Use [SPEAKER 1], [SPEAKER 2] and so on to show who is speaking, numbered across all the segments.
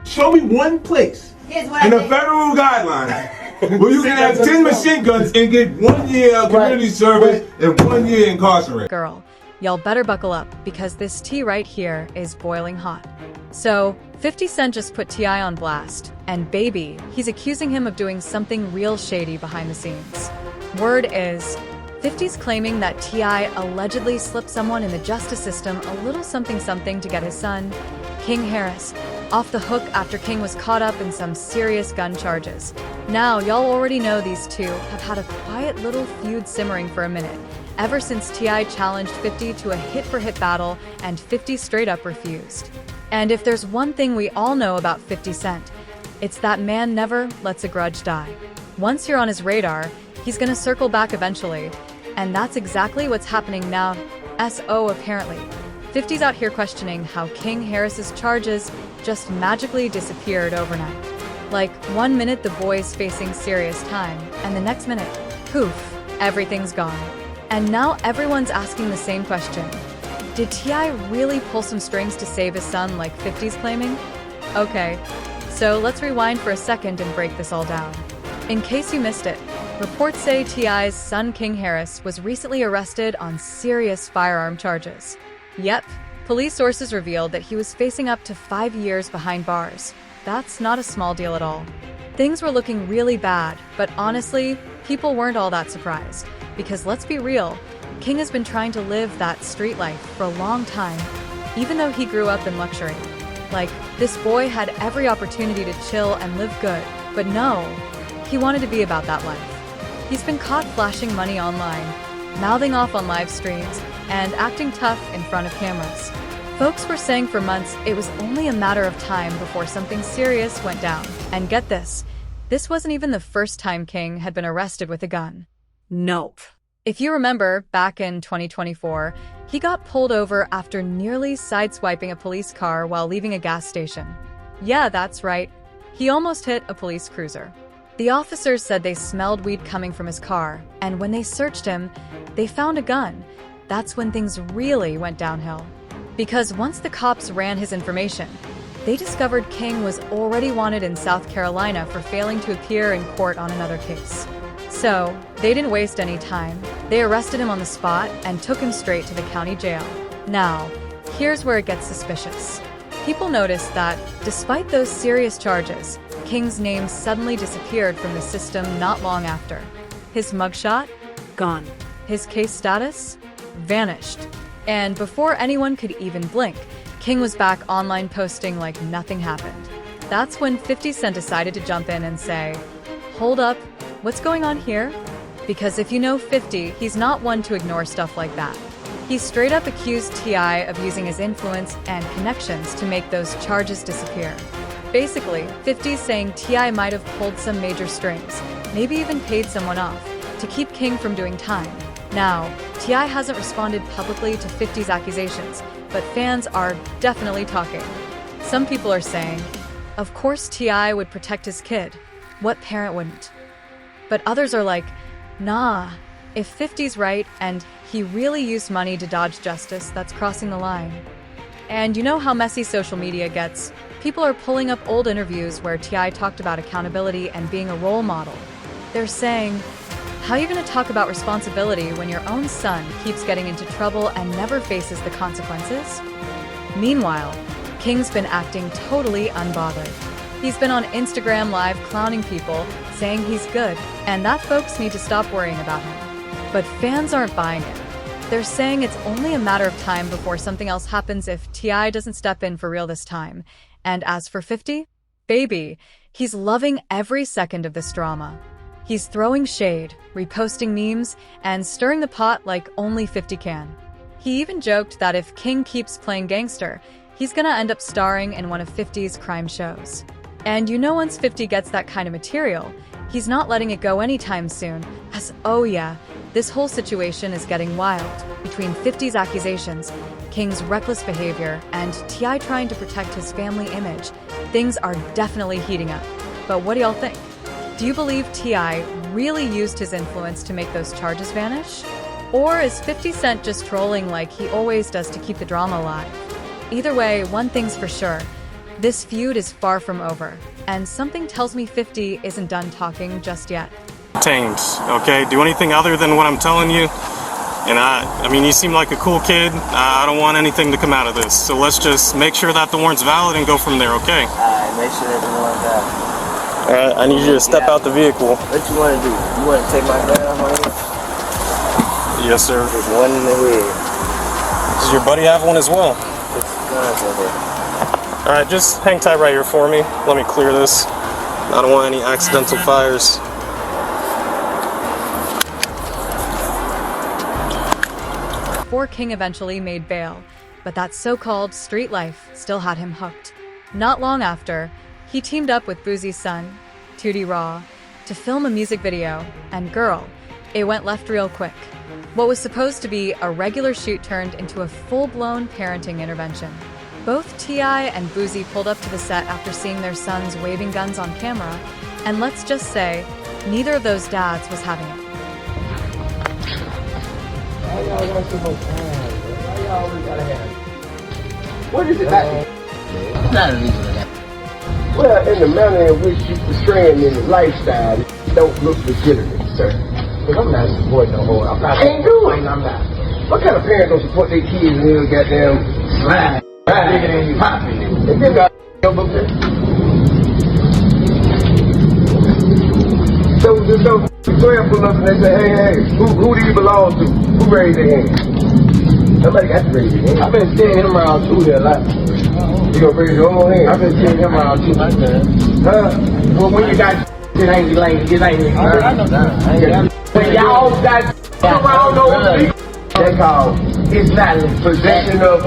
[SPEAKER 1] Show me one place
[SPEAKER 2] Here's what
[SPEAKER 1] in
[SPEAKER 2] I
[SPEAKER 1] the
[SPEAKER 2] think.
[SPEAKER 1] federal guidelines where you can have 10 machine guns and get 1 year of community service and 1 year incarcerated.
[SPEAKER 3] Girl, y'all better buckle up because this tea right here is boiling hot. So, 50 Cent just put T.I. on blast, and baby, he's accusing him of doing something real shady behind the scenes. Word is, 50's claiming that T.I. allegedly slipped someone in the justice system a little something to get his son, King Harris, off the hook after King was caught up in some serious gun charges. Now, y'all already know these two have had a quiet little feud simmering for a minute, ever since T.I. challenged 50 to a hit-for-hit battle and 50 straight up refused. And if there's one thing we all know about 50 Cent, it's that man never lets a grudge die. Once you're on his radar, he's gonna circle back eventually, and that's exactly what's happening now. S.O. apparently. 50's out here questioning how King Harris's charges just magically disappeared overnight. Like, 1 minute the boy's facing serious time, and the next minute, poof, everything's gone. And now everyone's asking the same question. Did T.I. really pull some strings to save his son like 50's claiming? Okay, so let's rewind for a second and break this all down. In case you missed it, reports say T.I.'s son King Harris was recently arrested on serious firearm charges. Yep, police sources revealed that he was facing up to 5 years behind bars. That's not a small deal at all. Things were looking really bad, but honestly, people weren't all that surprised. Because let's be real, King has been trying to live that street life for a long time, even though he grew up in luxury. Like, this boy had every opportunity to chill and live good, but no, he wanted to be about that life. He's been caught flashing money online, mouthing off on live streams, and acting tough in front of cameras. Folks were saying for months it was only a matter of time before something serious went down. And get this wasn't even the first time King had been arrested with a gun. Nope. If you remember, back in 2024, he got pulled over after nearly sideswiping a police car while leaving a gas station. Yeah, that's right. He almost hit a police cruiser. The officers said they smelled weed coming from his car, and when they searched him, they found a gun. That's when things really went downhill. Because once the cops ran his information, they discovered King was already wanted in South Carolina for failing to appear in court on another case. So, they didn't waste any time. They arrested him on the spot and took him straight to the county jail. Now, here's where it gets suspicious. People noticed that, despite those serious charges, King's name suddenly disappeared from the system not long after. His mugshot? Gone. His case status? Vanished. And before anyone could even blink, King was back online posting like nothing happened. That's when 50 Cent decided to jump in and say, "Hold up, what's going on here?" Because if you know 50, he's not one to ignore stuff like that. He straight up accused T.I. of using his influence and connections to make those charges disappear. Basically, 50's saying T.I. might have pulled some major strings, maybe even paid someone off, to keep King from doing time. Now, T.I. hasn't responded publicly to 50's accusations, but fans are definitely talking. Some people are saying, of course T.I. would protect his kid. What parent wouldn't? But others are like, nah, if 50's right and he really used money to dodge justice, that's crossing the line. And you know how messy social media gets. People are pulling up old interviews where T.I. talked about accountability and being a role model. They're saying, how are you going to talk about responsibility when your own son keeps getting into trouble and never faces the consequences? Meanwhile, King's been acting totally unbothered. He's been on Instagram Live clowning people, saying he's good, and that folks need to stop worrying about him. But fans aren't buying it. They're saying it's only a matter of time before something else happens if T.I. doesn't step in for real this time. And as for 50, baby, he's loving every second of this drama. He's throwing shade, reposting memes, and stirring the pot like only 50 can. He even joked that if King keeps playing gangster, he's gonna end up starring in one of 50's crime shows. And you know once 50 gets that kind of material, he's not letting it go anytime soon, as oh yeah, this whole situation is getting wild. Between 50's accusations, King's reckless behavior, and T.I. trying to protect his family image, things are definitely heating up. But what do y'all think? Do you believe T.I. really used his influence to make those charges vanish? Or is 50 Cent just trolling like he always does to keep the drama alive? Either way, one thing's for sure, This feud is far from over, and something tells me 50 isn't done talking just yet.
[SPEAKER 2] Tamed, okay? Do anything other than what I'm telling you. And I mean, you seem like a cool kid. I don't want anything to come out of this. So let's just make sure that the warrant's valid and go from there, okay?
[SPEAKER 4] Alright, make sure that the warrant's valid.
[SPEAKER 2] Alright, I need you to step out the vehicle.
[SPEAKER 4] What you want to do? You want to take my gun off on you?
[SPEAKER 2] Yes, sir.
[SPEAKER 4] There's one in the head.
[SPEAKER 2] Does your buddy have one as well?
[SPEAKER 4] Put your guns in there.
[SPEAKER 2] Alright, just hang tight right here for me. Let me clear this. I don't want any accidental fires.
[SPEAKER 3] Before King eventually made bail, but that so-called street life still had him hooked. Not long after, he teamed up with Boozie's son, Tootie Raw, to film a music video, and girl, it went left real quick. What was supposed to be a regular shoot turned into a full-blown parenting intervention. Both T.I. and Boozy pulled up to the set after seeing their sons waving guns on camera, and let's just say, neither of those dads was having it.
[SPEAKER 5] Why y'all got so much time? Why y'all always gotta have it? What is it like? It's not a reason for that. Well, in the manner in which you portraying in the lifestyle, it don't look legitimate, sir. Because I'm not supporting no whole. I ain't doing. I'm not. What kind of parents don't support their kids in their goddamn slide? Bigger than you popping it. If they got up there. So just go 12 pull up and they say, hey, who do you belong to? Who raised their hand? Somebody got to raise their hand. I've been seeing him around too there a lot. You gonna raise your own hand? I've been seeing him around too. Huh? Well, when you got it ain't like I know that. When y'all got around those people, they call it's not possession of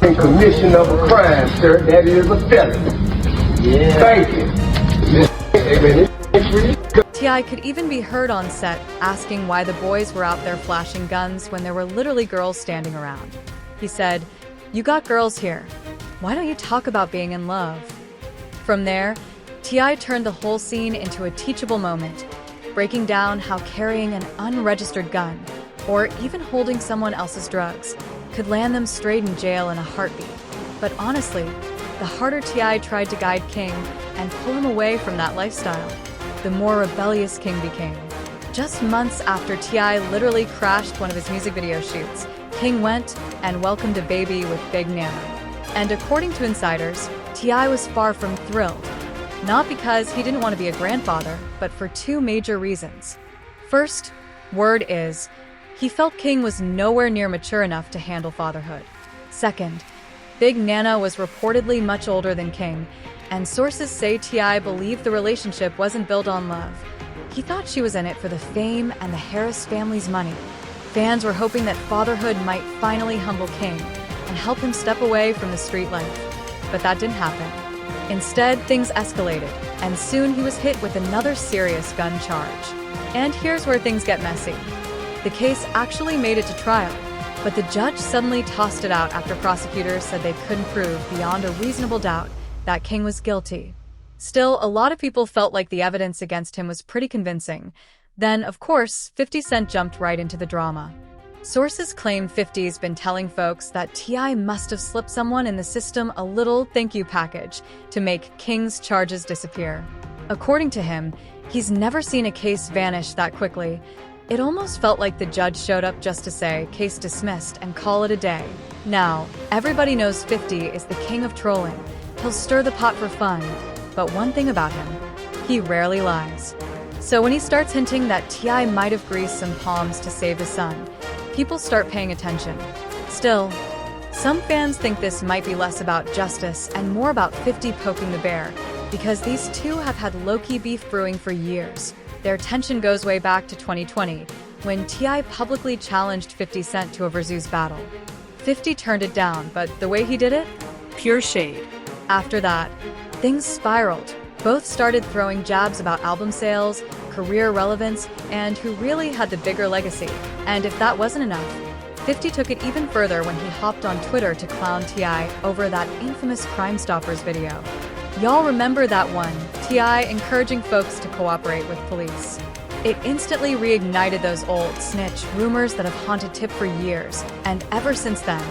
[SPEAKER 5] and commission of a crime, sir. That is a felony. Yeah. Thank you.
[SPEAKER 3] T.I. could even be heard on set asking why the boys were out there flashing guns when there were literally girls standing around. He said, "You got girls here. Why don't you talk about being in love?" From there, T.I. turned the whole scene into a teachable moment, breaking down how carrying an unregistered gun, or even holding someone else's drugs, could land them straight in jail in a heartbeat. But honestly, the harder T.I. tried to guide King and pull him away from that lifestyle, the more rebellious King became. Just months after T.I. literally crashed one of his music video shoots, King went and welcomed a baby with Big Nana. And according to insiders, T.I. was far from thrilled. Not because he didn't want to be a grandfather, but for two major reasons. First, word is, he felt King was nowhere near mature enough to handle fatherhood. Second, Big Nana was reportedly much older than King, and sources say T.I. believed the relationship wasn't built on love. He thought she was in it for the fame and the Harris family's money. Fans were hoping that fatherhood might finally humble King and help him step away from the street life. But that didn't happen. Instead, things escalated, and soon he was hit with another serious gun charge. And here's where things get messy. The case actually made it to trial, but the judge suddenly tossed it out after prosecutors said they couldn't prove beyond a reasonable doubt that King was guilty. Still, a lot of people felt like the evidence against him was pretty convincing. Then, of course, 50 Cent jumped right into the drama. Sources claim 50's been telling folks that T.I. must have slipped someone in the system a little thank you package to make King's charges disappear. According to him, he's never seen a case vanish that quickly. It almost felt like the judge showed up just to say, case dismissed, and call it a day. Now, everybody knows 50 is the king of trolling. He'll stir the pot for fun. But one thing about him, he rarely lies. So when he starts hinting that T.I. might have greased some palms to save his son, people start paying attention. Still, some fans think this might be less about justice and more about 50 poking the bear, because these two have had low-key beef brewing for years. Their tension goes way back to 2020, when T.I. publicly challenged 50 Cent to a Versus battle. 50 turned it down, but the way he did it? Pure shade. After that, things spiraled. Both started throwing jabs about album sales, career relevance, and who really had the bigger legacy. And if that wasn't enough, 50 took it even further when he hopped on Twitter to clown T.I. over that infamous Crime Stoppers video. Y'all remember that one, T.I. encouraging folks to cooperate with police. It instantly reignited those old snitch rumors that have haunted Tip for years, and ever since then,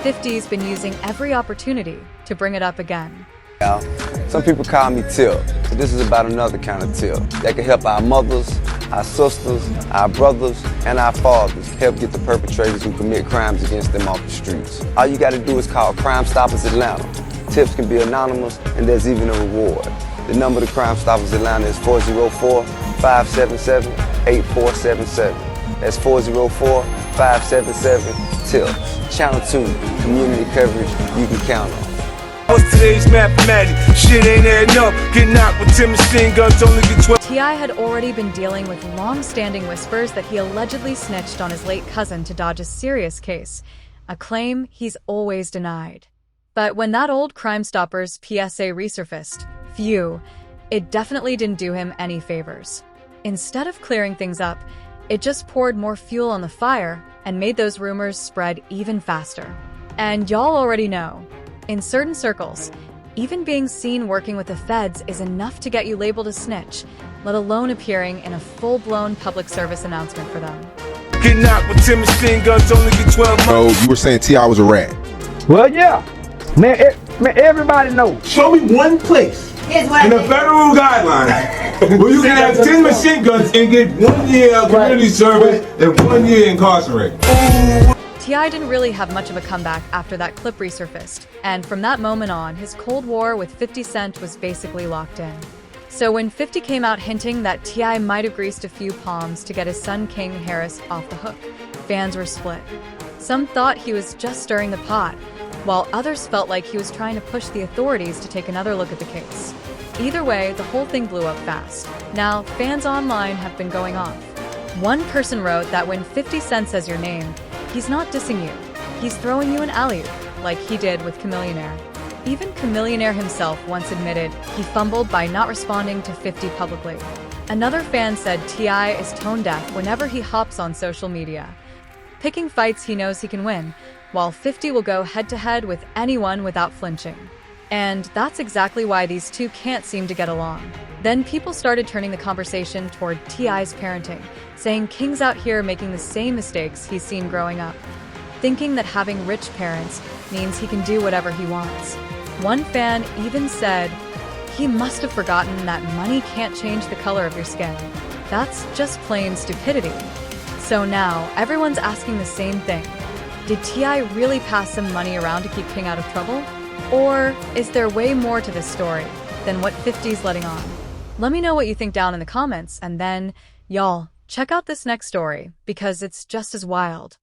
[SPEAKER 3] 50's been using every opportunity to bring it up again.
[SPEAKER 6] Some people call me Tip, but this is about another kind of tip that can help our mothers, our sisters, our brothers, and our fathers help get the perpetrators who commit crimes against them off the streets. All you got to do is call Crime Stoppers Atlanta. Tips can be anonymous, and there's even a reward. The number to Crime Stoppers Atlanta is 404-577-8477. That's 404-577-TIPS. Channel 2, community coverage you can count on.
[SPEAKER 1] What's today's mathematics? Shit ain't adding up. Get knocked with 10 machine guns, only get 12.
[SPEAKER 3] T.I. had already been dealing with long-standing whispers that he allegedly snitched on his late cousin to dodge a serious case, a claim he's always denied. But when that old Crime Stoppers PSA resurfaced, phew, it definitely didn't do him any favors. Instead of clearing things up, it just poured more fuel on the fire and made those rumors spread even faster. And y'all already know, in certain circles, even being seen working with the feds is enough to get you labeled a snitch, let alone appearing in a full-blown public service announcement for them.
[SPEAKER 1] Get knocked with 10 machine guns, only get 12
[SPEAKER 7] So you were saying T.I. was a rat?
[SPEAKER 5] Well, yeah. Man, everybody knows.
[SPEAKER 1] Show me one place in the federal guidelines where you can have 10 machine guns and get 1 year of community service and 1 year incarcerated.
[SPEAKER 3] T.I. didn't really have much of a comeback after that clip resurfaced, and from that moment on, his Cold War with 50 Cent was basically locked in. So when 50 came out hinting that T.I. might have greased a few palms to get his son King Harris off the hook, fans were split. Some thought he was just stirring the pot, while others felt like he was trying to push the authorities to take another look at the case. Either way, the whole thing blew up fast. Now, fans online have been going off. One person wrote that when 50 Cent says your name, he's not dissing you, he's throwing you an alley-oop, like he did with Chamillionaire. Even Chamillionaire himself once admitted he fumbled by not responding to 50 publicly. Another fan said T.I. is tone-deaf whenever he hops on social media, picking fights he knows he can win, while 50 will go head-to-head with anyone without flinching. And that's exactly why these two can't seem to get along. Then people started turning the conversation toward T.I.'s parenting, saying King's out here making the same mistakes he's seen growing up, thinking that having rich parents means he can do whatever he wants. One fan even said, he must have forgotten that money can't change the color of your skin. That's just plain stupidity. So now, everyone's asking the same thing. Did T.I. really pass some money around to keep King out of trouble? Or is there way more to this story than what 50's letting on? Let me know what you think down in the comments, and then, y'all, check out this next story, because it's just as wild.